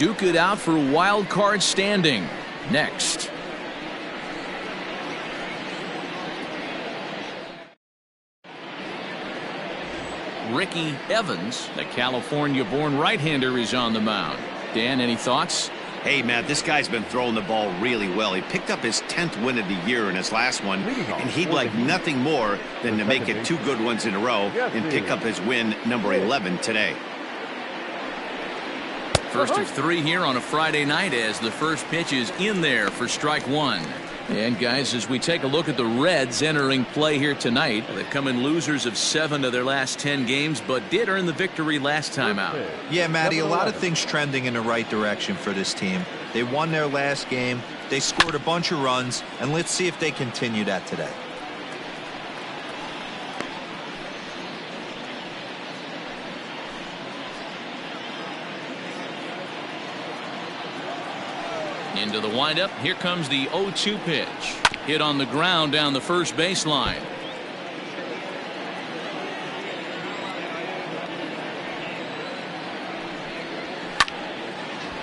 Duke it out for wild card standing. Next. Ricky Evans, the California-born right-hander, is on the mound. Dan, any thoughts? Hey, Matt, this guy's been throwing the ball really well. He picked up his 10th win of the year in his last one, and he'd like nothing more than to make it 2 good ones in a row and pick up his win number 11 today. First of 3 here on a Friday night as the first pitch is in there for strike 1. And guys, as we take a look at the Reds entering play here tonight, they've come in losers of 7 of their last 10 games, but did earn the victory last time out. Yeah, Matty, a lot of things trending in the right direction for this team. They won their last game, they scored a bunch of runs, and let's see if they continue that today. Into the windup. Here comes the 0-2 pitch. Hit on the ground down the first baseline.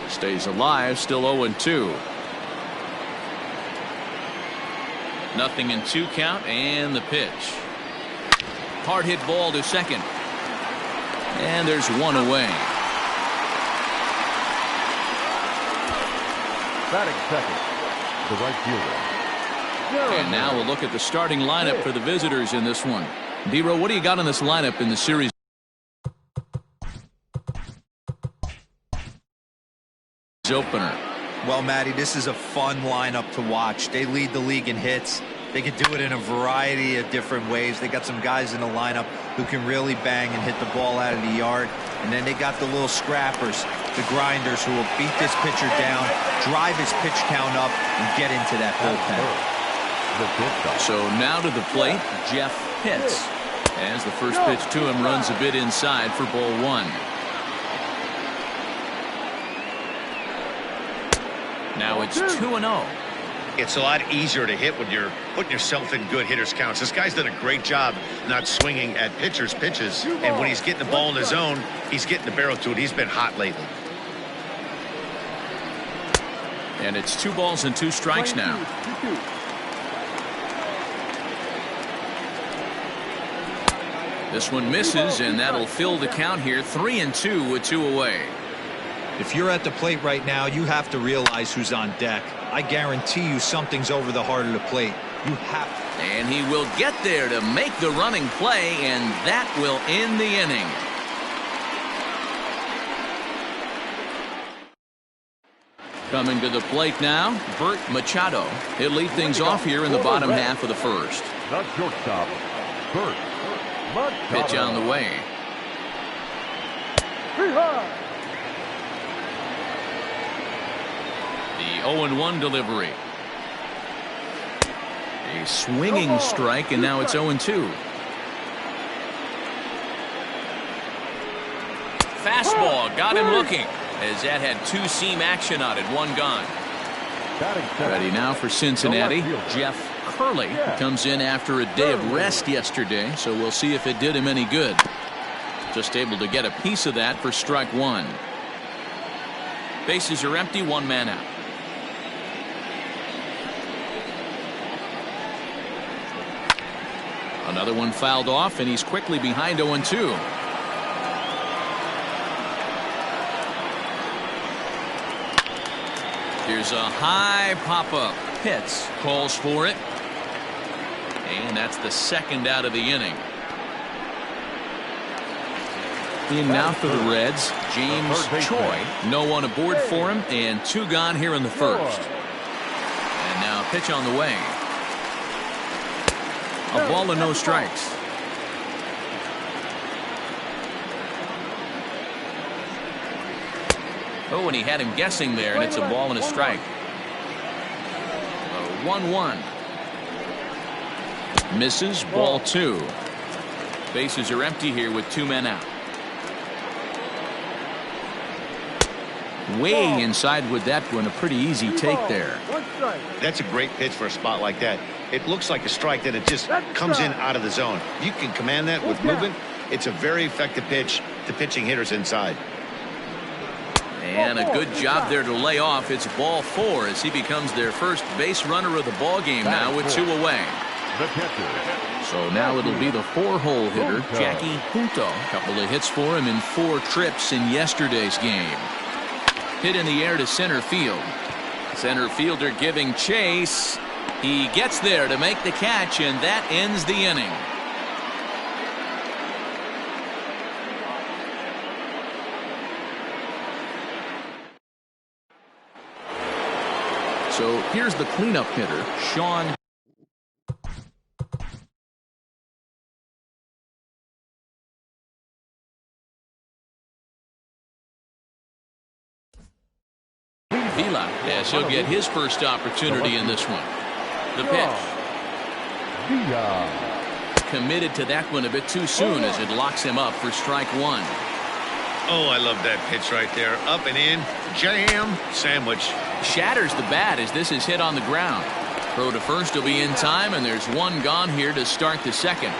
Stays alive, still 0-2. Nothing in 2 count, and the pitch. Hard hit ball to second. And there's 1 away. Batting second, the right fielder. And now we'll look at the starting lineup for the visitors in this one. D-Row, what do you got on this lineup in the series opener? Well, Matty, this is a fun lineup to watch. They lead the league in hits. They can do it in a variety of different ways. They got some guys in the lineup who can really bang and hit the ball out of the yard. And then they got the little scrappers, the grinders, who will beat this pitcher down, drive his pitch count up, and get into that bullpen. So now to the plate, Jeff Pitts. As the first pitch to him runs a bit inside for ball 1. Now it's 2-0. It's a lot easier to hit when you're putting yourself in good hitters counts. This guy's done a great job not swinging at pitchers' pitches, and when he's getting the ball in his zone, he's getting the barrel to it. He's been hot lately. And it's 2 balls and 2 strikes now. This one misses, and that'll fill the count here. 3-2 with 2 away. If you're at the plate right now, you have to realize who's on deck. I guarantee you something's over the heart of the plate. You have to. And he will get there to make the running play, and that will end the inning. Coming to the plate now, Bert Machado. He'll lead things off here in the bottom half of the first. The shortstop, Bert Machado. Pitch on the way. The 0-1 delivery. A swinging strike, and now it's 0-2. Fastball got him looking, as that had 2-seam action on it. 1 gone. Ready now for Cincinnati. Jeff Curley comes in after a day of rest yesterday, so we'll see if it did him any good. Just able to get a piece of that for strike 1. Bases are empty, 1 man out. Another one fouled off, and he's quickly behind 0-2. Here's a high pop-up. Pitts calls for it. And that's the 2nd out of the inning. In now for the Reds, James Choi. No one aboard for him, and 2 gone here in the first. And now pitch on the way. A ball and no strikes. Oh, and he had him guessing there, and it's a ball and a strike. 1-1. Misses, ball 2. Bases are empty here with 2 men out. Way inside with that one. A pretty easy take there. That's a great pitch for a spot like that. It looks like a strike, that it just comes in out of the zone. You can command that with movement. It's a very effective pitch to pitching hitters inside. And a good job there to lay off. It's ball 4 as he becomes their first base runner of the ball game now with 2 away. So now it'll be the 4-hole hitter, Jackie Junto. A couple of hits for him in 4 trips in yesterday's game. Hit in the air to center field. Center fielder giving chase. He gets there to make the catch, and that ends the inning. So here's the cleanup hitter, Sean. Vila, as he'll get his first opportunity in this one. The pitch. Committed to that one a bit too soon as it locks him up for strike 1. Oh, I love that pitch right there. Up and in, jam, sandwich. Shatters the bat as this is hit on the ground. Throw to first will be in time, and there's 1 gone here to start the second.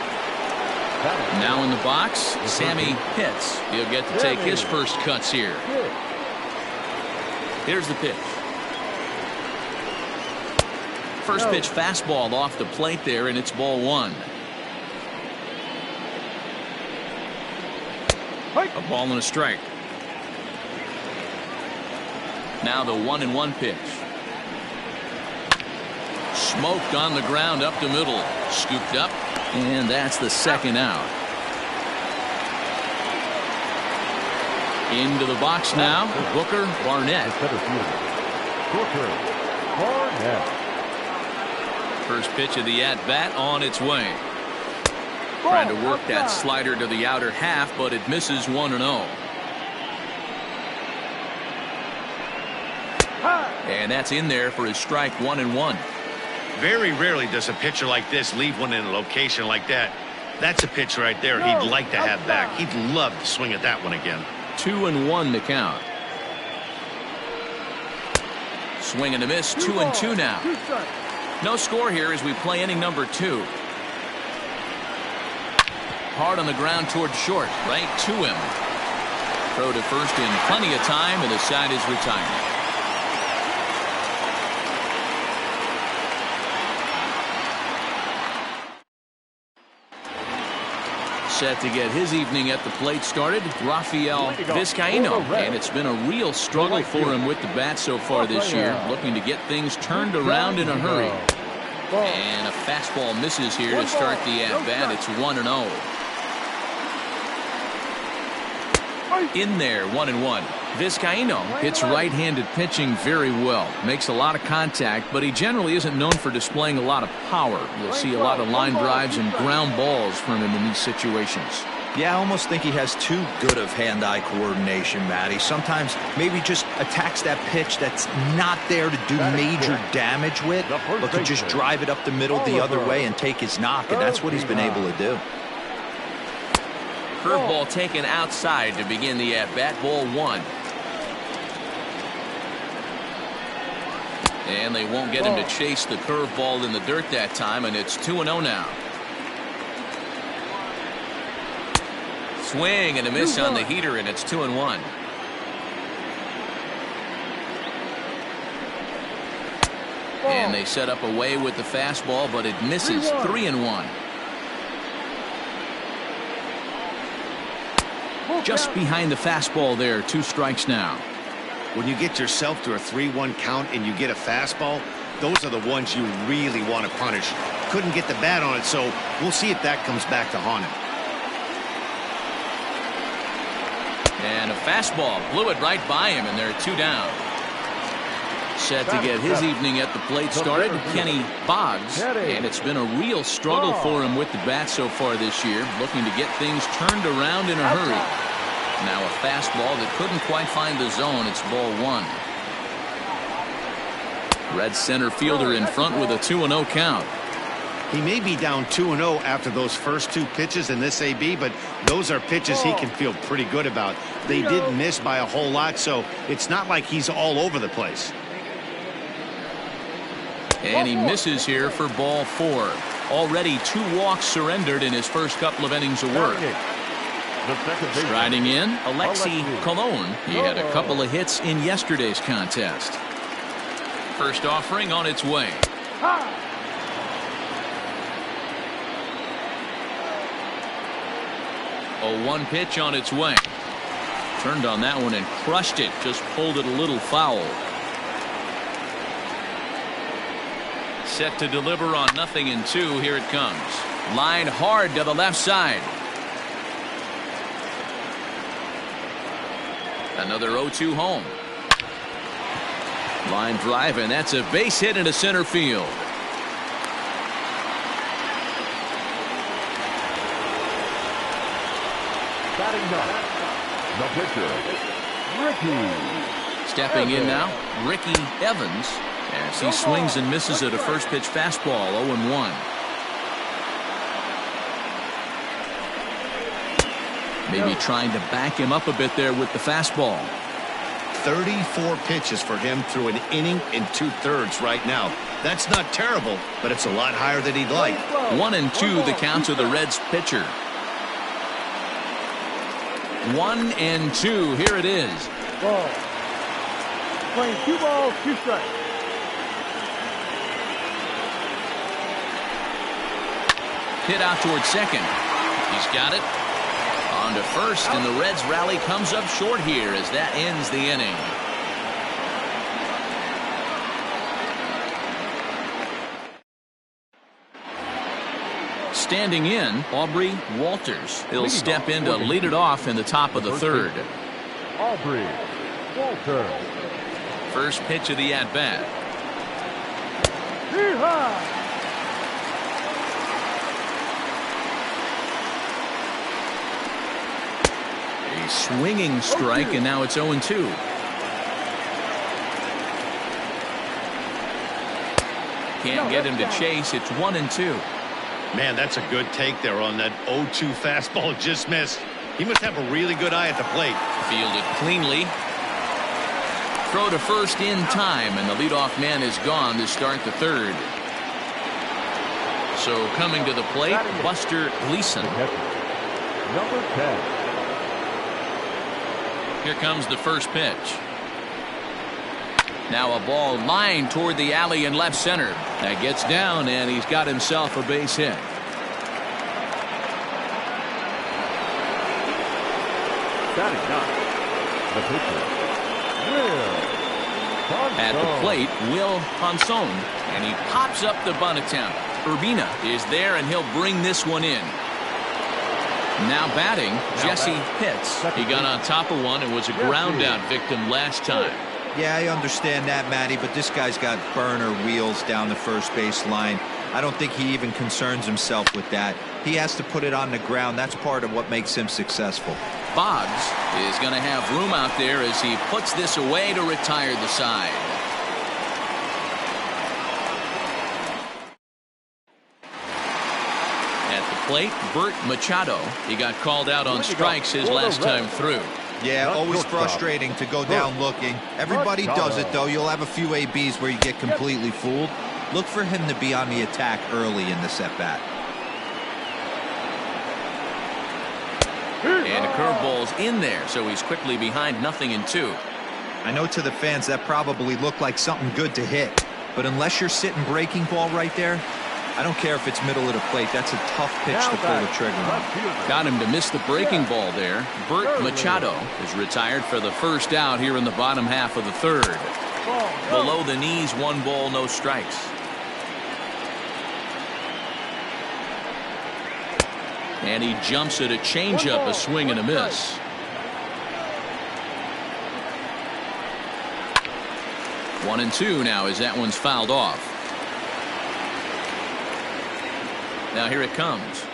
Now in the box, Sammy Pitts. He'll get to take his first cuts here. Here's the pitch. First pitch fastball off the plate there, and it's ball 1. A ball and a strike. Now the 1-1 pitch. Smoked on the ground up the middle. Scooped up, and that's the second out. Into the box now, Booker Barnett. First pitch of the at-bat on its way. Trying to work that slider to the outer half, but it misses 1-0. And that's in there for his strike 1-1. Very rarely does a pitcher like this leave one in a location like that. That's a pitch right there he'd like to have back. He'd love to swing at that one again. 2-1 to count. Swing and a miss. 2-2 now. No score here as we play inning number 2. Hard on the ground toward short, right to him. Throw to first in plenty of time, and the side is retired. Set to get his evening at the plate started, Rafael Vizcaino, and it's been a real struggle for him with the bat so far this year, looking to get things turned around in a hurry. And a fastball misses here to start the at-bat. It's 1-0. In there, 1-1. Vizcaino hits right-handed pitching very well. Makes a lot of contact, but he generally isn't known for displaying a lot of power. You'll see a lot of line drives and ground balls from him in these situations. Yeah, I almost think he has too good of hand-eye coordination, Matty. Sometimes maybe just attacks that pitch that's not there to do major damage with, but could just drive it up the middle the other way and take his knock, and that's what he's been able to do. Curveball taken outside to begin the at-bat. Ball 1. And they won't get him to chase the curveball in the dirt that time, and it's 2-0 now. Swing and a miss on the heater, and it's 2-1. And they set up away with the fastball, but it misses. 3-1. Just behind the fastball there. 2 strikes now. When you get yourself to a 3-1 count and you get a fastball, those are the ones you really want to punish. Couldn't get the bat on it, so we'll see if that comes back to haunt him. And a fastball blew it right by him, and they're 2 down. Set to get his evening at the plate started, Kenny Boggs, and it's been a real struggle for him with the bat so far this year, looking to get things turned around in a hurry. Now a fastball that couldn't quite find the zone. It's ball 1. Red center fielder in front with a 2-0 count. He may be down 2-0 after those first 2 pitches in this AB, but those are pitches he can feel pretty good about. They didn't miss by a whole lot, so it's not like he's all over the place. And he misses here for ball 4. Already 2 walks surrendered in his first couple of innings of work. The second baseman. Riding in, Alexi Colon. He had a couple of hits in yesterday's contest. First offering on its way. A 1 pitch on its way. Turned on that one and crushed it. Just pulled it a little foul. Set to deliver on 0-2. Here it comes. Line hard to the left side. Another 0-2 home. Line drive, and that's a base hit into center field. Batting up, the pitcher, Ricky. Stepping in now, Ricky Evans, as he swings and misses at a first pitch fastball. 0-1. Maybe trying to back him up a bit there with the fastball. 34 pitches for him through an inning and 2/3 right now. That's not terrible, but it's a lot higher than he'd like. 1-2 the count to the Reds pitcher. 1-2. Here it is. Ball. Playing 2 balls, 2 strikes. Hit out towards second. He's got it. On to first, and the Reds rally comes up short here as that ends the inning. Standing in, Aubrey Walters. He'll step in to lead it off in the top of the third. Aubrey Walters. First pitch of the at-bat. A swinging strike, and now it's 0-2. Can't get him to chase. It's 1-2. Man, that's a good take there on that 0-2 fastball just missed. He must have a really good eye at the plate. Fielded cleanly. Throw to first in time, and the leadoff man is gone to start the third. So coming to the plate, Buster Gleason. Number 10. Here comes the first pitch. Now a ball lined toward the alley in left center. That gets down, and he's got himself a base hit. Batting up, the pitcher, Will Ponson. At the plate, Will Ponson, and he pops up the bunt attempt. Urbina is there, and he'll bring this one in. Now batting, Jesse Pitts. He got on top of one and was a ground out victim last time. Yeah, I understand that, Matty, but this guy's got burner wheels down the first base line. I don't think he even concerns himself with that. He has to put it on the ground. That's part of what makes him successful. Boggs is going to have room out there as he puts this away to retire the side. At the plate, Bert Machado. He got called out on strikes his last time through. Yeah, always frustrating to go down looking. Everybody does it, though. You'll have a few ABs where you get completely fooled. Look for him to be on the attack early in this at-bat. And a curveball's in there, so he's quickly behind 0-2. I know to the fans that probably looked like something good to hit, but unless you're sitting breaking ball right there, I don't care if it's middle of the plate. That's a tough pitch to pull the trigger on. Got him to miss the breaking ball there. Bert Machado is retired for the first out here in the bottom half of the third. Below the knees, 1 ball, no strikes. And he jumps at a changeup, a swing and a miss. One and two now as that one's fouled off. Now here it comes.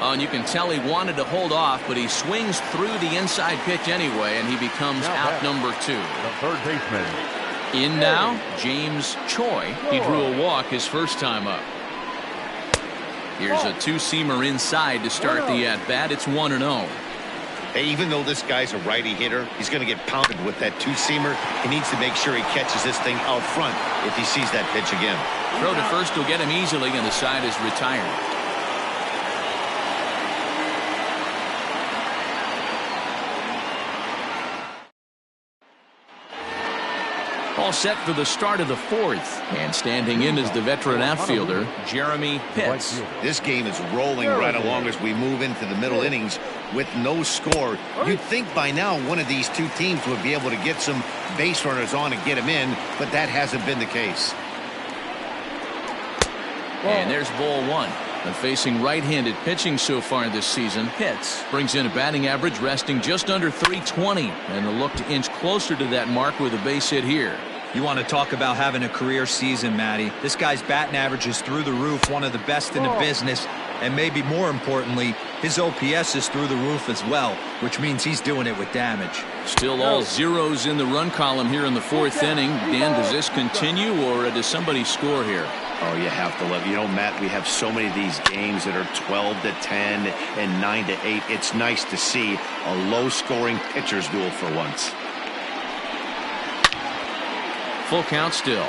Oh, and you can tell he wanted to hold off, but he swings through the inside pitch anyway, and he becomes out number 2. The third baseman. In now, James Choi. He drew a walk his first time up. Here's a two-seamer inside to start the at-bat. It's 1-0. Hey, even though this guy's a righty hitter, he's going to get pounded with that two-seamer. He needs to make sure he catches this thing out front if he sees that pitch again. Throw to first will get him easily, and the side is retired. All set for the start of the fourth. And standing in is the veteran outfielder, Jeremy Pitts. This game is rolling right along as we move into the middle innings with no score. You'd think by now one of these two teams would be able to get some base runners on and get them in, but that hasn't been the case. And there's ball one. And facing right-handed pitching so far this season, Pitts brings in a batting average resting just under .320, and a look to inch closer to that mark with a base hit here. You want to talk about having a career season, Matty. This guy's batting average is through the roof, one of the best in the business, and maybe more importantly, his OPS is through the roof as well, which means he's doing it with damage. Still all zeros in the run column here in the fourth inning. Dan, does this continue, or does somebody score here? Oh, you have to love. You know, Matt, we have so many of these games that are 12-10 and 9-8. It's nice to see a low-scoring pitcher's duel for once. Full count still.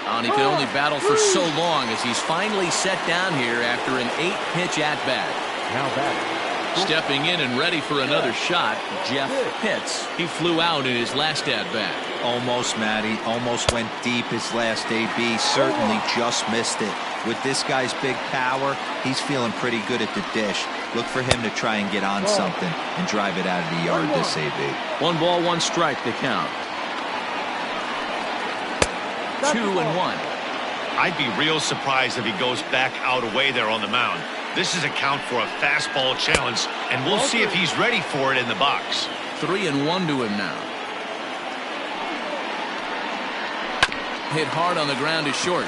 And he can only battle for so long as he's finally set down here after an 8-pitch at-bat. Now batting. Stepping in and ready for another shot, Jeff Pitts. He flew out in his last at-bat. Almost, Matty. Almost went deep his last AB. Certainly just missed it. With this guy's big power, he's feeling pretty good at the dish. Look for him to try and get on something and drive it out of the yard this AB. 1 ball, 1 strike to count. 2-1. I'd be real surprised if he goes back out away there on the mound. This is a count for a fastball challenge, and we'll see if he's ready for it in the box. 3-1 to him now. Hit hard on the ground is short.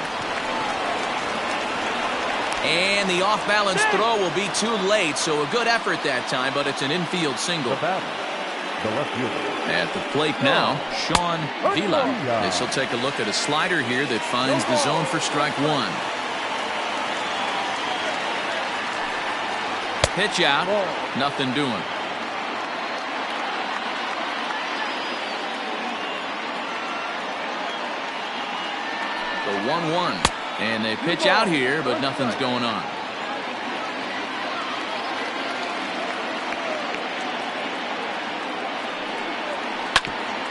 And the off-balance throw will be too late, so a good effort that time, but it's an infield single. The left fielder. At the plate now, Sean Vila. This will take a look at a slider here that finds the zone for strike one. Pitch out, nothing doing. The 1-1. And they pitch out here, but nothing's going on.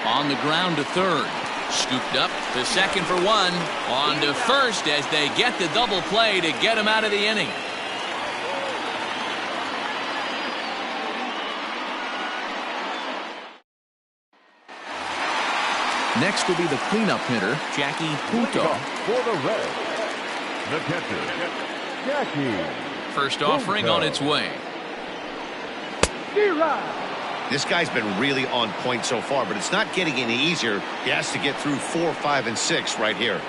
On the ground to third. Scooped up to second for one. On to first as they get the double play to get him out of the inning. Next will be the cleanup hitter, Jackie Punto. For the Reds, the catcher, Jackie. First offering on its way. This guy's been really on point so far, but it's not getting any easier. He has to get through 4, 5, and 6 right here.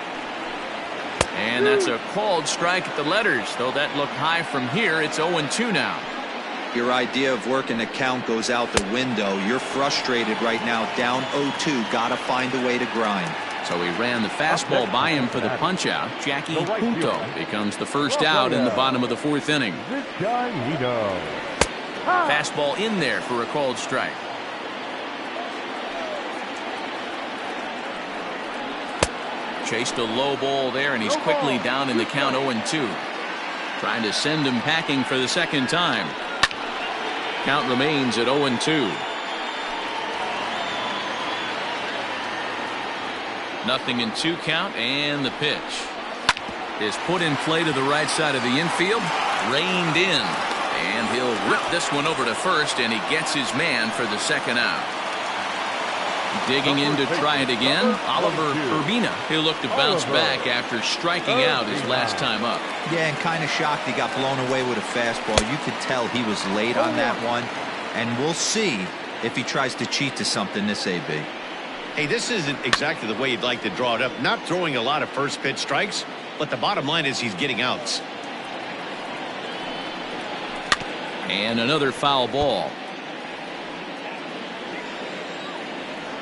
And that's a called strike at the letters, though that looked high from here. It's 0-2 now. Your idea of working the count goes out the window. You're frustrated right now, down 0-2. Got to find a way to grind. So he ran the fastball by him for the punch-out. Jackie Punto becomes the first out in the bottom of the fourth inning. This guy he knows. Fastball in there for a called strike. Chased a low ball there, and he's quickly down in the count 0-2. Trying to send him packing for the second time. Count remains at 0-2. Nothing in 2 count, and the pitch is put in play to the right side of the infield. Reined in, and he'll rip this one over to first, and he gets his man for the second out. Digging in to try it again, Oliver Urbina. He'll look to bounce back after striking out his last time up. Yeah, and kind of shocked he got blown away with a fastball. You could tell he was late on that one, and we'll see if he tries to cheat to something this AB. Hey, this isn't exactly the way you'd like to draw it up. Not throwing a lot of first pitch strikes, but the bottom line is he's getting outs. And another foul ball.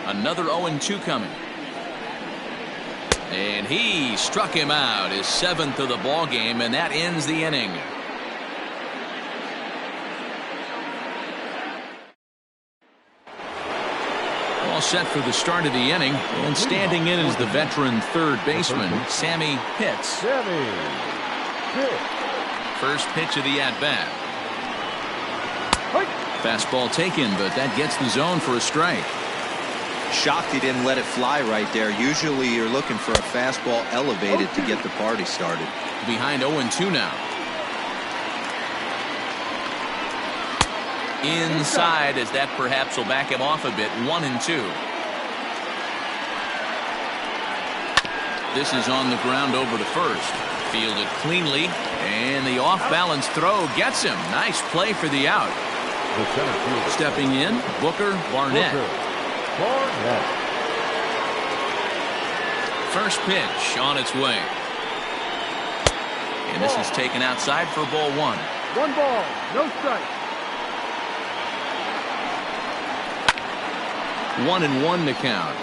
Another 0-2 coming. And he struck him out, his 7th of the ball game, and that ends the inning. All set for the start of the inning, and standing in is the veteran third baseman, Sammy Pitts. First pitch of the at-bat. Fastball taken, but that gets the zone for a strike. Shocked he didn't let it fly right there. Usually you're looking for a fastball elevated to get the party started. Behind 0-2 now. Inside, as that perhaps will back him off a bit. 1-2. This is on the ground over to first. Fielded cleanly, and the off-balance throw gets him. Nice play for the out. Stepping in, Booker Barnett. First pitch on its way. And this is taken outside for ball 1. 1 ball, no strike. 1-1 to count.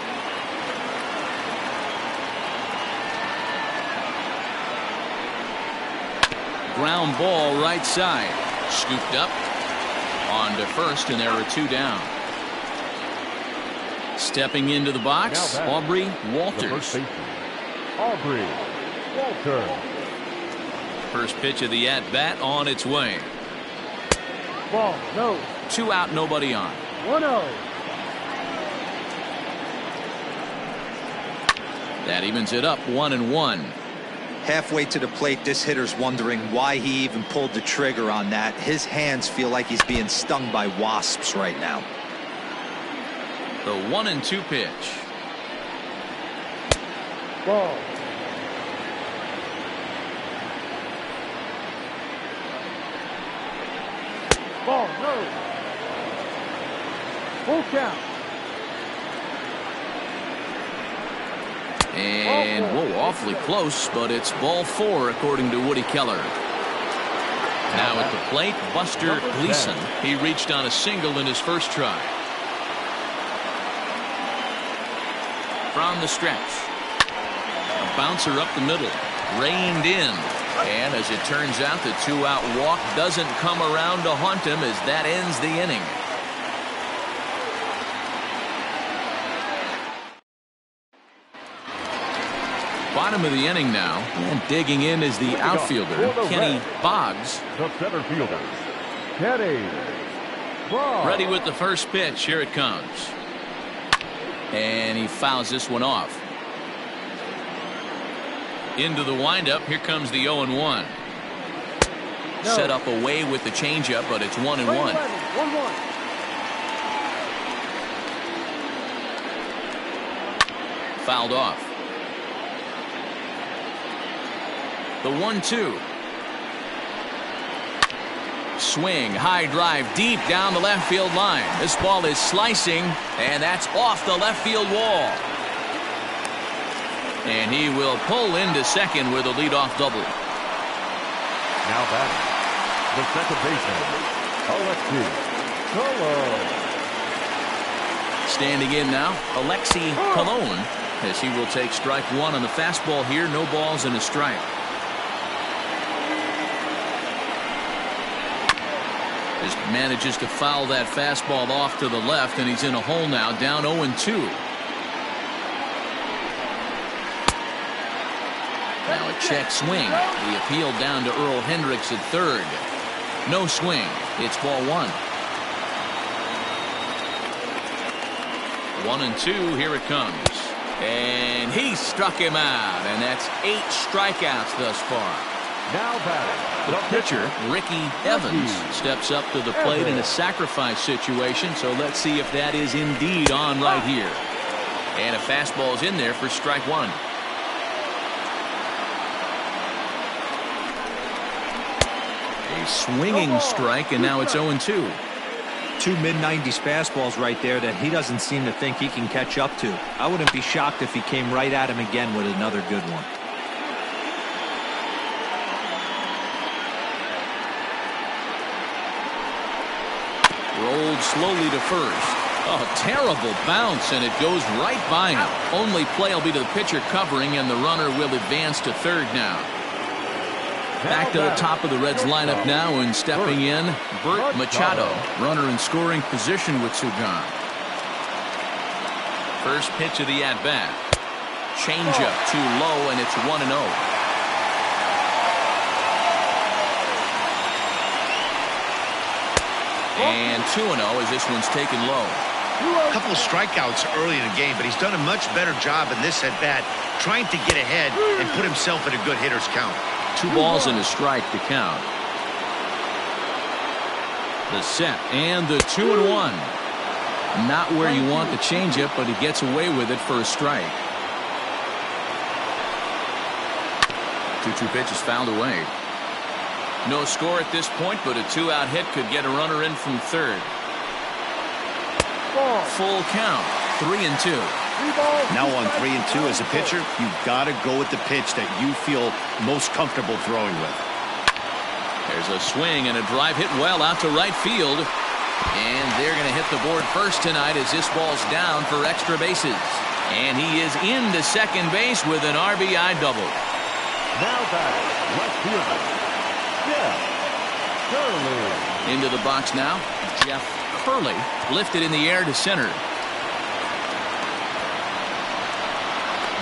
Ground ball right side. Scooped up. On to first, and there are 2 down. Stepping into the box, Aubrey Walters. Aubrey Walters. First pitch of the at-bat on its way. Ball, no. 2 out, nobody on. 1-0. That evens it up, 1-1. Halfway to the plate, this hitter's wondering why he even pulled the trigger on that. His hands feel like he's being stung by wasps right now. The 1-2 pitch. Ball. Ball, no. Full count. And, whoa, awfully close, but it's ball 4 according to Woody Keller. Now at the plate, Buster Gleason. He reached on a single in his first try. From the stretch. A bouncer up the middle. Reined in. And as it turns out, the 2-out walk doesn't come around to haunt him as that ends the inning. Bottom of the inning now, and digging in is the outfielder, Kenny Boggs. The center fielder, Kenny Boggs. Ready with the first pitch. Here it comes. And he fouls this one off. Into the windup. Here comes the 0-1. No. Set up away with the changeup, but it's 1-1. 1-1. Fouled off. The 1-2. Swing, high drive, deep down the left field line. This ball is slicing, and that's off the left field wall. And he will pull into second with a leadoff double. Now batting, the second baseman, Alexi Colon. Standing in now, Alexi Colon, as he will take strike 1 on the fastball here. No balls and a strike. Just manages to foul that fastball off to the left, and he's in a hole now, down 0-2. Now a check swing. The appeal down to Earl Hendricks at third. No swing. It's ball 1. 1-2. Here it comes. And he struck him out, and that's 8 strikeouts thus far. Now batting, the pitcher, Ricky Evans, steps up to the plate in a sacrifice situation, so let's see if that is indeed on right here. And a fastball is in there for strike 1. A swinging strike, and now it's 0-2. 2 mid-90s fastballs right there that he doesn't seem to think he can catch up to. I wouldn't be shocked if he came right at him again with another good one. Rolled slowly to first. Oh, terrible bounce, and it goes right by him. Only play will be to the pitcher covering, and the runner will advance to third now. Back to the top of the Reds lineup now, and stepping in, Bert Machado. Runner in scoring position with two gone. First pitch of the at-bat. Changeup too low, and it's 1-0. And 2-0 as this one's taken low. A couple of strikeouts early in the game, but he's done a much better job in this at-bat trying to get ahead and put himself in a good hitter's count. 2 balls and a strike to count. The set and the 2-1. Not where you want the changeup, but he gets away with it for a strike. 2-2 pitch is fouled away. No score at this point, but a 2-out hit could get a runner in from third. Full count, 3-2. Now on 3-2 as a pitcher, you've got to go with the pitch that you feel most comfortable throwing with. There's a swing and a drive hit well out to right field. And they're going to hit the board first tonight as this ball's down for extra bases. And he is into second base with an RBI double. Now back, left fielder, Jeff Curley. Into the box now, Jeff Curley, lifted in the air to center.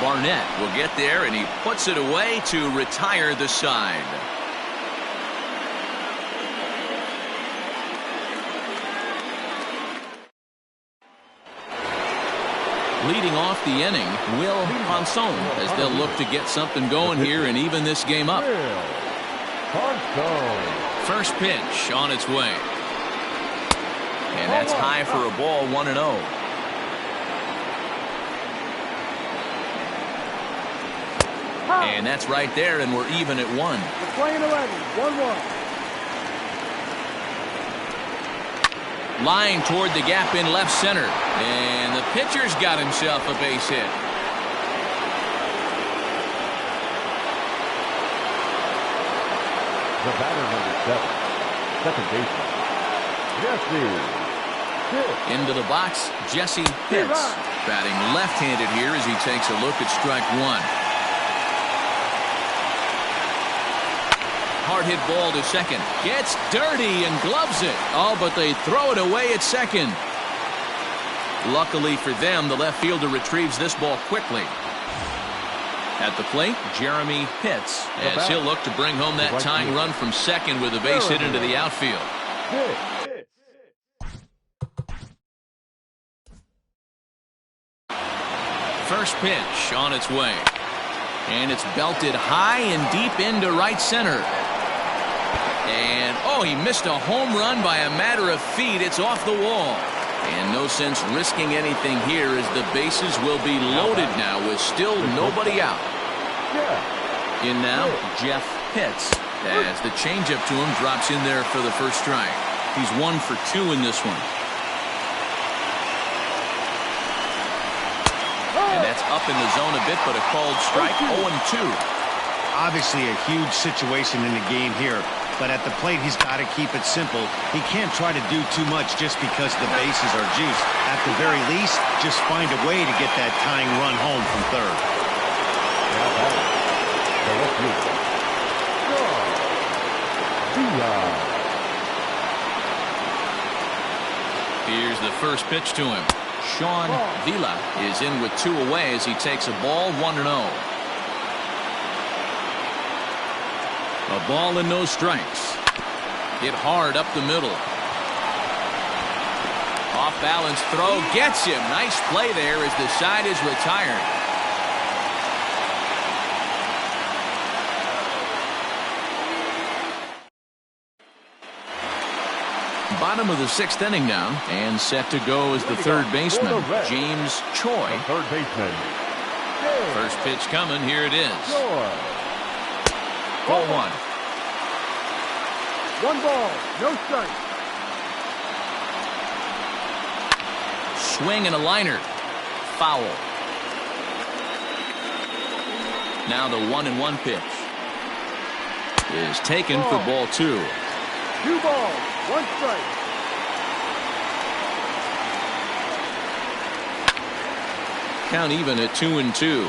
Barnett will get there, and he puts it away to retire the side. Leading off the inning, Will Ponson, as they'll look to get something going here and even this game up. First pitch on its way. And that's high for a ball, 1-0. And that's right there, and we're even at 1. We're playing 11, 1-1. Line toward the gap in left center. And the pitcher's got himself a base hit. The batter number 7, second baseman, Jesse Pitts. Into the box, Jesse Pitts. Batting left-handed here as he takes a look at strike one. Hard hit ball to second. Gets dirty and gloves it. Oh, but they throw it away at second. Luckily for them, the left fielder retrieves this ball quickly. At the plate, Jeremy Pitts, as he'll look to bring home that tying run from second with a base hit into the outfield. First pitch on its way. And it's belted high and deep into right center. And, oh, he missed a home run by a matter of feet. It's off the wall. And no sense risking anything here as the bases will be loaded now with still nobody out. In now, Jeff Pitts, as the changeup to him drops in there for the first strike. He's 1 for 2 in this one. And that's up in the zone a bit, but a called strike, 0-2. Obviously a huge situation in the game here, but at the plate he's got to keep it simple. He can't try to do too much just because the bases are juiced. At the very least, just find a way to get that tying run home from third. Here's the first pitch to him. Sean Vila is in with 2 away as he takes a ball, 1-0. A ball and no strikes. Hit hard up the middle. Off balance throw gets him. Nice play there as the side is retired. Bottom of the 6th inning now, and set to go is the third baseman, James Choi. Third baseman. First pitch coming. Here it is. Ball 1. 1 ball, no strike. Swing and a liner. Foul. Now the 1-1 pitch is taken for ball 2. 2 balls, 1 strike. count even at 2-2.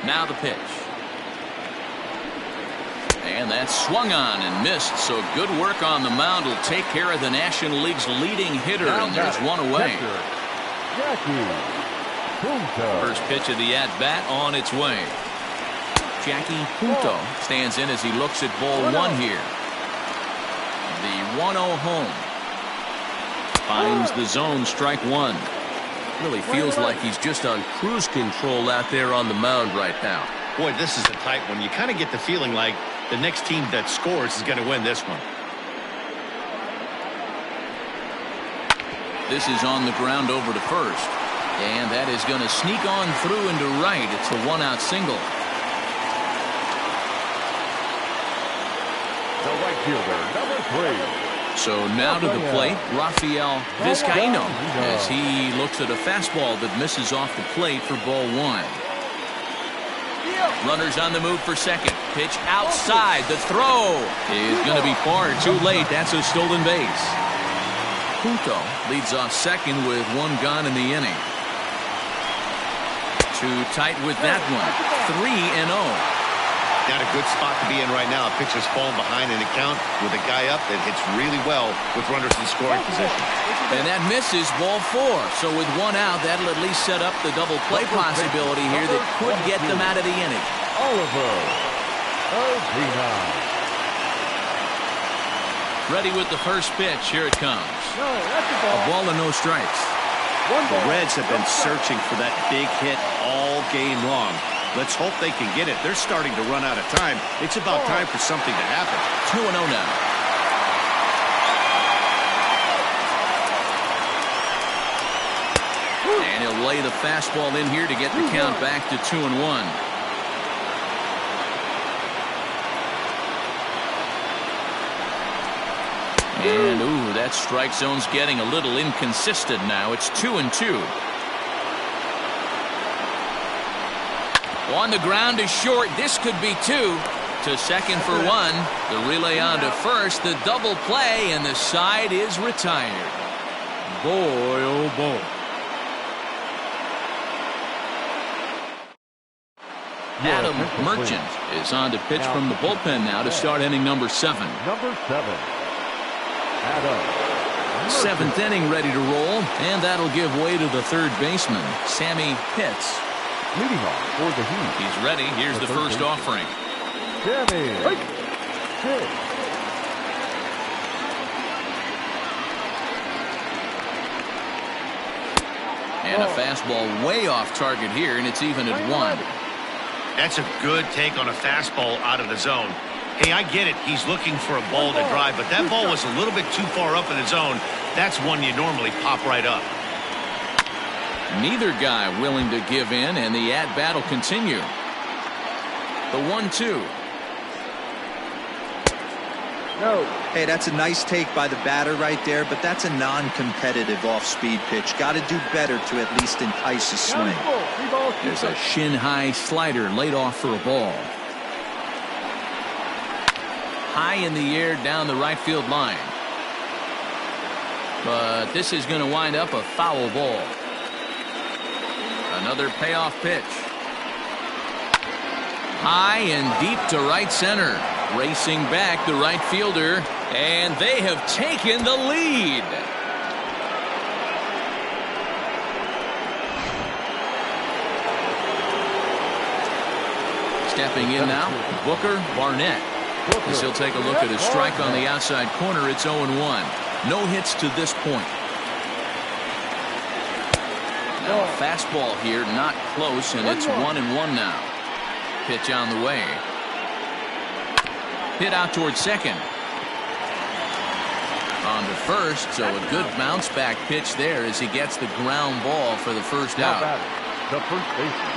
Now the pitch. And that's swung on and missed. So good work on the mound will take care of the National League's leading hitter. And there's one away. First pitch of the at-bat on its way. Jackie Punto stands in as he looks at ball one here. The 1-0 home. Finds the zone, strike one. Really feels like he's just on cruise control out there on the mound right now. Boy, this is a tight one. You kind of get the feeling like the next team that scores is going to win this one. This is on the ground over to first. And that is going to sneak on through into right. It's a one-out single. The right fielder, number 3. So now to the plate, Rafael Vizcaíno, as he looks at a fastball that misses off the plate for ball one. Runners on the move for second. Pitch outside. The throw is going to be far too late. That's a stolen base. Punto leads off second with one gone in the inning. Too tight with that one. 3-0. Not a good spot to be in right now. A pitcher's falling behind in the count with a guy up that hits really well with runners in scoring position. And that misses ball four. So with one out, that'll at least set up the double play possibility here that could get them out of the inning. Oliver Ozuna. Ready with the first pitch. Here it comes. A ball and no strikes. The Reds have been searching for that big hit all game long. Let's hope they can get it. They're starting to run out of time. It's about time for something to happen. 2-0 now. And he'll lay the fastball in here to get the count back to 2-1. And ooh, that strike zone's getting a little inconsistent now. It's 2-2. On the ground is short. This could be two. To second for one. The relay on to first. The double play, and the side is retired. Boy, oh boy. Adam Merchant is on to pitch from the bullpen now to start inning number 7. Number 7. Adam. Seventh inning ready to roll, and that'll give way to the third baseman, Sammy Pitts. Leading off for the Heat. He's ready. Here's the first offering. Sammy Pitts. And a fastball way off target here, and it's even at 1. That's a good take on a fastball out of the zone. Hey, I get it. He's looking for a ball to drive, but that ball was a little bit too far up in the zone. That's one you normally pop right up. Neither guy willing to give in, and the at-bat will continue. The 1-2. No. Hey, that's a nice take by the batter right there, but that's a non-competitive off-speed pitch. Got to do better to at least entice a swing. There's a shin-high slider laid off for a ball. High in the air down the right field line. But this is going to wind up a foul ball. Another payoff pitch. High and deep to right center. Racing back the right fielder, and they have taken the lead. Stepping in now, Booker Barnett. As he'll take a look at his strike on the outside corner, it's 0-1. No hits to this point. Now a fastball here, not close, and it's 1-1 now. Pitch on the way. Hit out towards second. On to first, so a good bounce back pitch there as he gets the ground ball for the first out.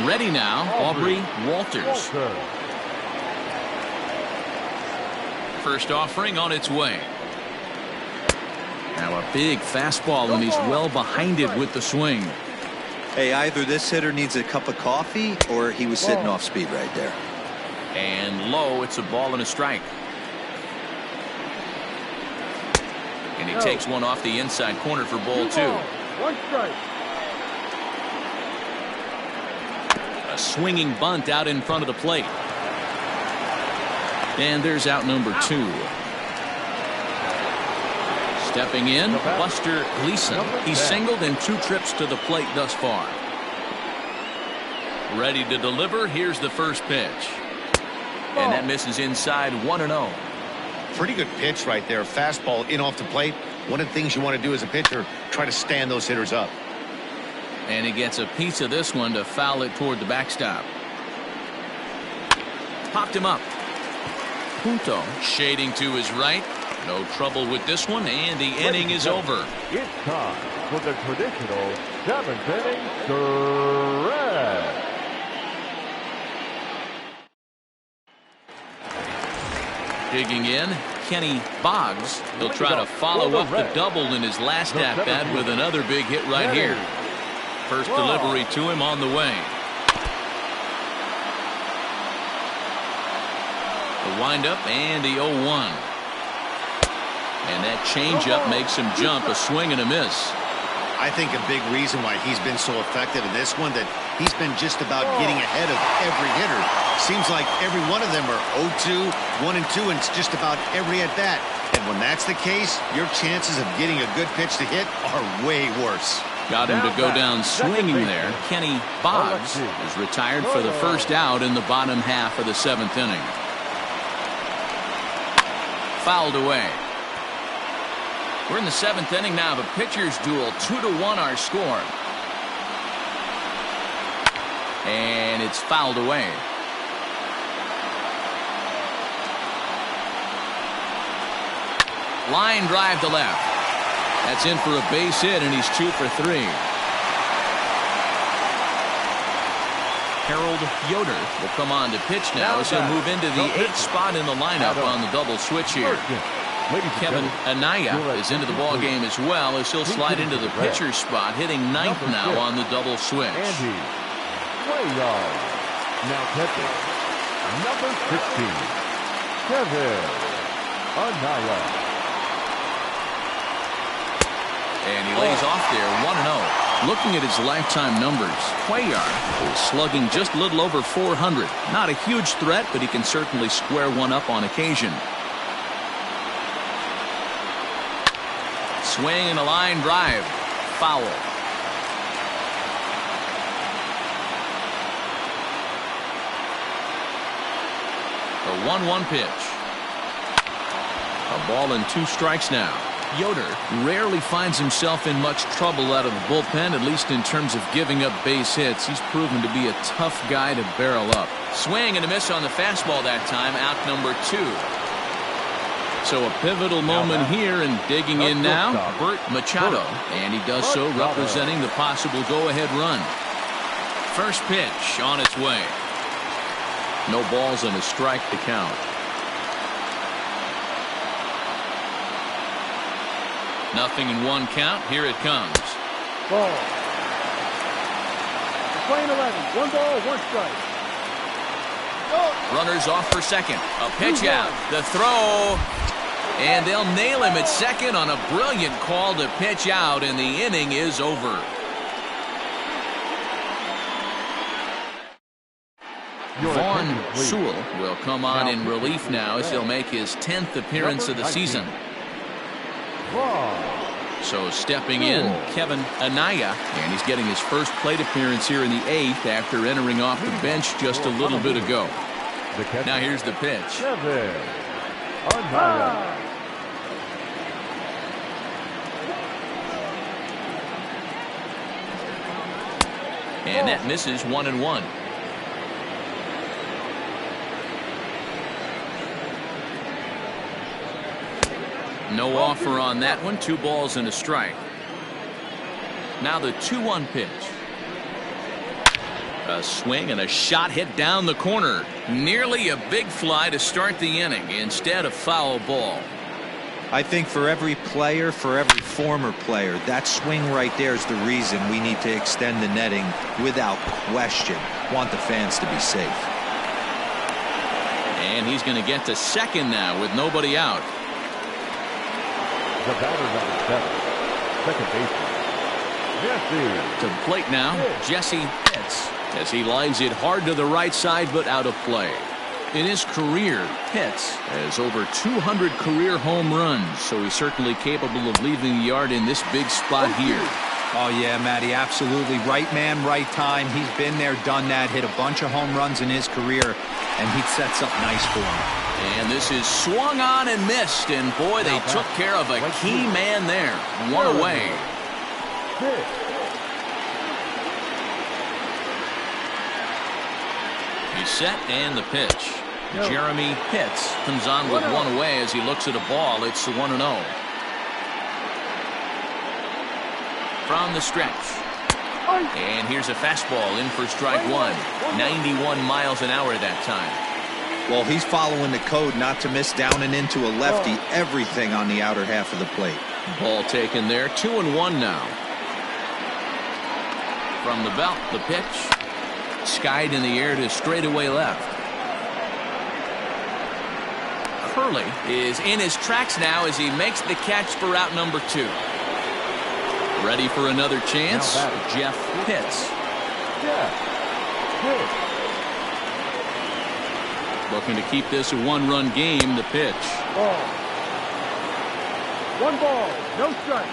Ready now, Aubrey Walters. First offering on its way. Now a big fastball, and he's well behind it with the swing. Hey, either this hitter needs a cup of coffee or he was sitting off speed right there. And low, it's a ball and a strike. And he takes one off the inside corner for ball 2. 1 strike. A swinging bunt out in front of the plate. And there's out number 2. Stepping in, Buster Gleason. He's singled in 2 trips to the plate thus far. Ready to deliver. Here's the first pitch. And that misses inside 1-0. Pretty good pitch right there. Fastball in off the plate. One of the things you want to do as a pitcher, try to stand those hitters up. And he gets a piece of this one to foul it toward the backstop. Popped him up. Punto shading to his right. No trouble with this one, and the inning is over. It's time for the traditional 7th inning stretch. Digging in, Kenny Boggs. He'll try to follow up the double in his last at-bat with another big hit right here. First delivery to him on the way. The windup and the 0-1. And that changeup makes him jump. A swing and a miss. I think a big reason why he's been so effective in this one, that he's been just about getting ahead of every hitter. Seems like every one of them are 0-2, 1-2, and it's just about every at-bat. And when that's the case, your chances of getting a good pitch to hit are way worse. Got him to go down swinging there. Kenny Boggs is retired for the first out in the bottom half of the 7th inning. Fouled away. We're in the 7th inning now. The pitcher's duel, 2-1 our score. And it's fouled away. Line drive to left. That's in for a base hit, and he's 2 for 3. Harold Yoder will come on to pitch now as he'll move into the 8th spot in the lineup on the double switch here. Kevin Anaya is into the ball game as well as he'll slide into the pitcher's spot, hitting 9th now on the double switch. Now catching number 16, Kevin Anaya. And he lays off there, 1-0. Looking at his lifetime numbers, Cuellar is slugging just a little over 400. Not a huge threat, but he can certainly square one up on occasion. Swing and a line drive. Foul. The 1-1 pitch. A ball and 2 strikes now. Yoder rarely finds himself in much trouble out of the bullpen, at least in terms of giving up base hits. He's proven to be a tough guy to barrel up. Swing and a miss on the fastball that time, out number 2. So a pivotal moment here, and digging in now, Bert Machado, and he does so representing the possible go-ahead run. First pitch on its way. No balls and a strike to count. Nothing in 1 count. Here it comes. Ball. Playing 11. 1 ball, 1 strike. Runners off for second. A pitch out. The throw. And they'll nail him at second on a brilliant call to pitch out, and the inning is over. Vaughn Sewell will come on in relief now as he'll make his 10th appearance of the season. So stepping in, Kevin Anaya, and he's getting his first plate appearance here in the 8th after entering off the bench just a little bit ago. Now here's the pitch. And that misses 1-1. No offer on that one. 2 balls and a strike. Now the 2-1 pitch. A swing and a shot hit down the corner. Nearly a big fly to start the inning. Instead, a foul ball. I think for every player, for every former player, that swing right there is the reason we need to extend the netting without question. Want the fans to be safe. And he's going to get to second now with nobody out. The batter number 7, second baseman, Jesse. To the plate now, Jesse Pitts. as he lines it hard to the right side, but out of play. In his career, Pitts has over 200 career home runs, so he's certainly capable of leaving the yard in this big spot here. Oh, yeah, Matty, absolutely. Right man, right time. He's been there, done that, hit a bunch of home runs in his career, and he sets up nice for him. And this is swung on and missed, and boy, they took care of a key man there. One away. He's set, and the pitch. Jeremy Pitts comes on with one away as he looks at a ball. It's 1-0. From the stretch. And here's a fastball in for strike one. 91 miles an hour that time. Well, he's following the code not to miss down and into a lefty. Everything on the outer half of the plate. Ball taken there. 2-1 now. From the belt, the pitch. Skied in the air to straightaway left. Curley is in his tracks now as he makes the catch for out number 2. Ready for another chance, Jeff Pitts. Looking to keep this a one-run game. The pitch. One ball, no strike.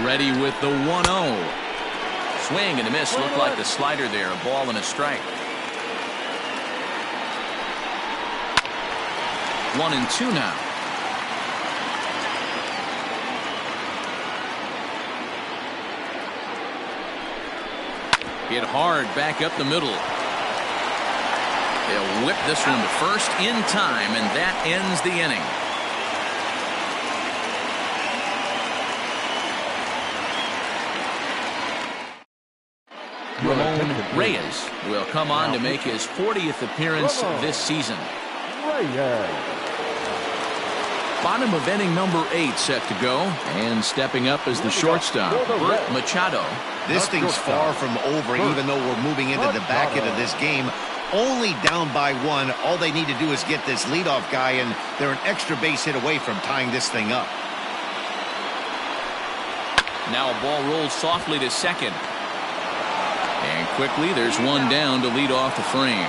Ready with the 1-0. Swing and a miss. Looked like the slider there. A ball and a strike. 1-2 now. Hit hard back up the middle. They'll whip this one to first in time, and that ends the inning. Ramon Reyes will come on to make his 40th appearance this season. Bottom of inning number 8 set to go, and stepping up as the shortstop, Bert Machado. This thing's far from over, even though we're moving into the back end of this game. Only down by 1. All they need to do is get this leadoff guy, and they're an extra base hit away from tying this thing up. Now a ball rolls softly to second. And quickly there's one down to lead off the frame.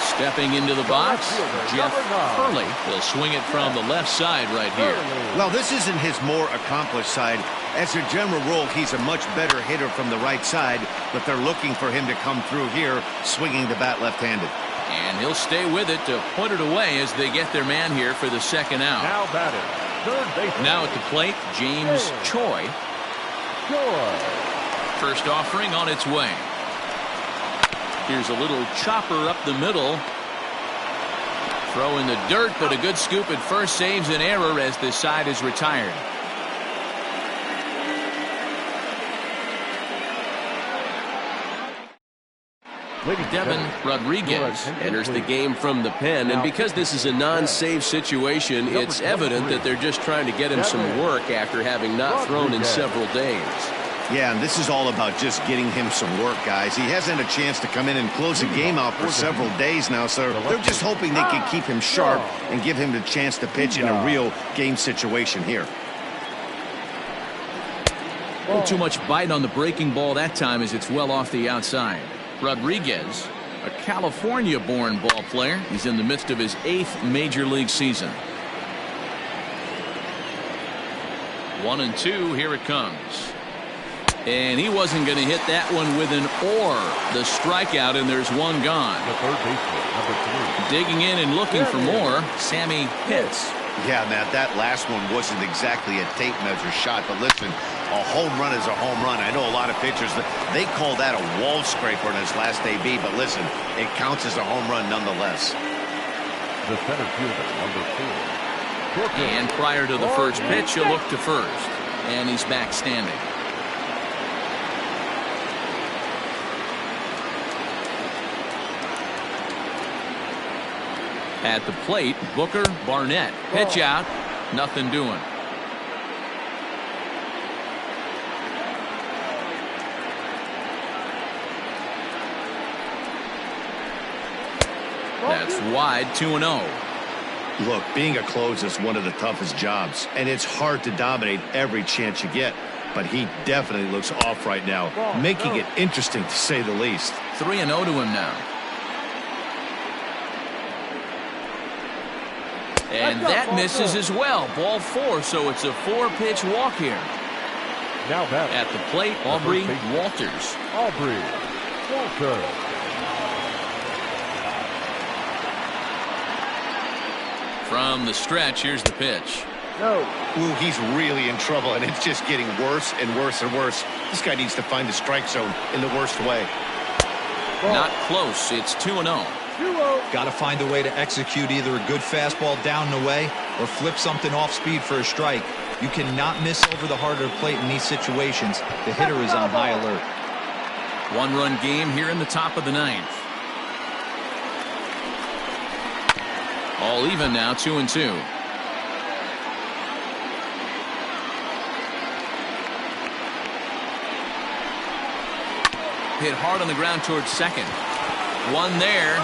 Stepping into the box, Jeff Curley will swing it from the left side right here. Well, this isn't his more accomplished side. As a general rule, he's a much better hitter from the right side, but they're looking for him to come through here, swinging the bat left-handed. And he'll stay with it to put it away as they get their man here for the second out. Now batting, third baseman. Now at the plate, James Choi. First offering on its way. Here's a little chopper up the middle. Throw in the dirt, but a good scoop at first saves an error as this side is retired. Devin Rodriguez enters the game from the pen, and because this is a non-save situation, it's evident that they're just trying to get him some work after having not thrown in several days. Yeah, and this is all about just getting him some work, guys. He hasn't a chance to come in and close the game out for several days now, so they're just hoping they can keep him sharp and give him the chance to pitch in a real game situation here. A little too much bite on the breaking ball that time as it's well off the outside. Rodriguez, a California-born ball player. He's in the midst of his 8th major league season. 1-2, here it comes. And he wasn't going to hit that one with an or. The strikeout, and there's one gone. The third baseman, number 3. Digging in and looking for more, Sammy Pitts. Yeah, Matt, that last one wasn't exactly a tape measure shot, but listen, a home run is a home run. I know a lot of pitchers, they call that a wall scraper in his last AB, but listen, it counts as a home run nonetheless. The center fielder, number 4. And prior to the first pitch, he'll look to first. And he's back standing. At the plate, Booker Barnett. Pitch out. Nothing doing. That's wide. 2-0. Look, being a closer is one of the toughest jobs, and it's hard to dominate every chance you get. But he definitely looks off right now, making it interesting to say the least. 3-0 to him now. And that misses as well. Ball 4, so it's a 4-pitch walk here. Now back at the plate, Aubrey Walters. Aubrey Walters. From the stretch, here's the pitch. No. Ooh, he's really in trouble, and it's just getting worse and worse and worse. This guy needs to find the strike zone in the worst way. Not close. It's 2-0. Got to find a way to execute either a good fastball down and away or flip something off speed for a strike. You cannot miss over the heart of the plate in these situations. The hitter is on high alert. 1-run game here in the top of the 9th. All even now, 2-2. Hit hard on the ground towards second. One there.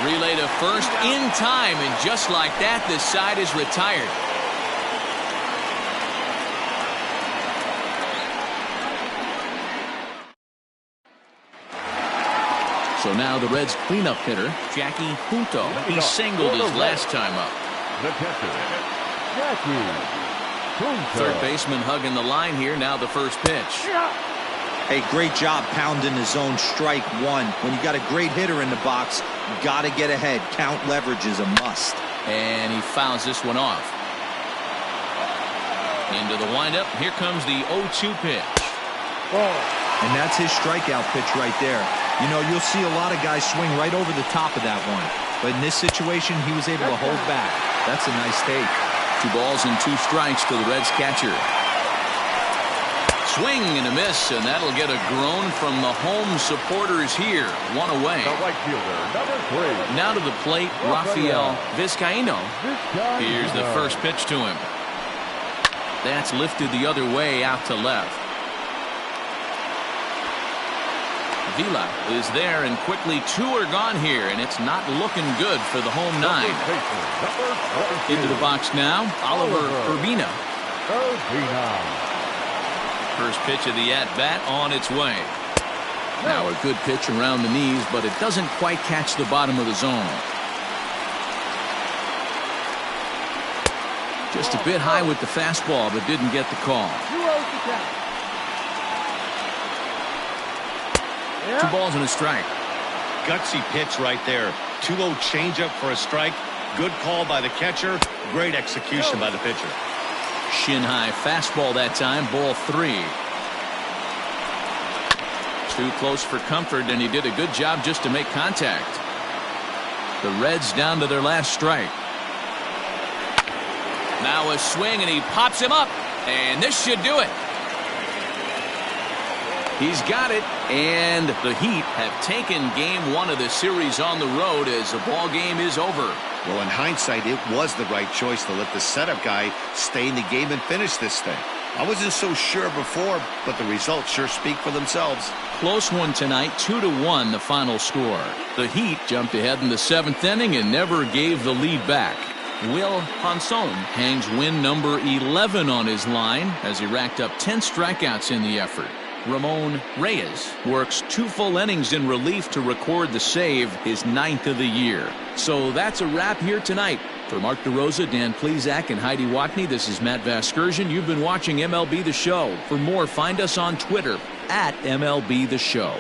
Relay to first in time, and just like that, this side is retired. So now the Reds' cleanup hitter, Jackie Junto. He singled his last time up. The catcher, Jackie Junto. Third baseman hugging the line here. Now the first pitch. Hey, great job pounding the zone. Strike one. When you got a great hitter in the box, got to get ahead. Count leverage is a must. And he fouls this one off. Into the windup. Here comes the 0-2 pitch. And that's his strikeout pitch right there. You know, you'll see a lot of guys swing right over the top of that one. But in this situation, he was able to hold back. That's a nice take. 2 balls and 2 strikes to the Reds catcher. Swing and a miss, and that'll get a groan from the home supporters here. 1 away. The right fielder, number 3. Now to the plate, Rafael Vizcaíno. Here's the first pitch to him. That's lifted the other way out to left. Vila is there, and quickly 2 are gone here, and it's not looking good for the home 9. Into the box now, Oliver Urbina. First pitch of the at-bat on its way. Now a good pitch around the knees, but it doesn't quite catch the bottom of the zone. Just a bit high with the fastball, but didn't get the call. 2 balls and a strike. Gutsy pitch right there. 2-0 changeup for a strike. Good call by the catcher. Great execution by the pitcher. Shin high fastball that time. Ball 3. Too close for comfort, and he did a good job just to make contact. The Reds down to their last strike. Now a swing, and he pops him up, and this should do it. He's got it, and the Heat have taken game 1 of the series on the road as the ball game is over. Well, in hindsight, it was the right choice to let the setup guy stay in the game and finish this thing. I wasn't so sure before, but the results sure speak for themselves. Close one tonight, 2-1 the final score. The Heat jumped ahead in the 7th inning and never gave the lead back. Will Hanson hangs win number 11 on his line as he racked up 10 strikeouts in the effort. Ramon Reyes works 2 full innings in relief to record the save, his 9th of the year. So that's a wrap here tonight. For Mark DeRosa, Dan Plesac, and Heidi Watney, this is Matt Vasgersian. You've been watching MLB The Show. For more, find us on Twitter @MLB The Show.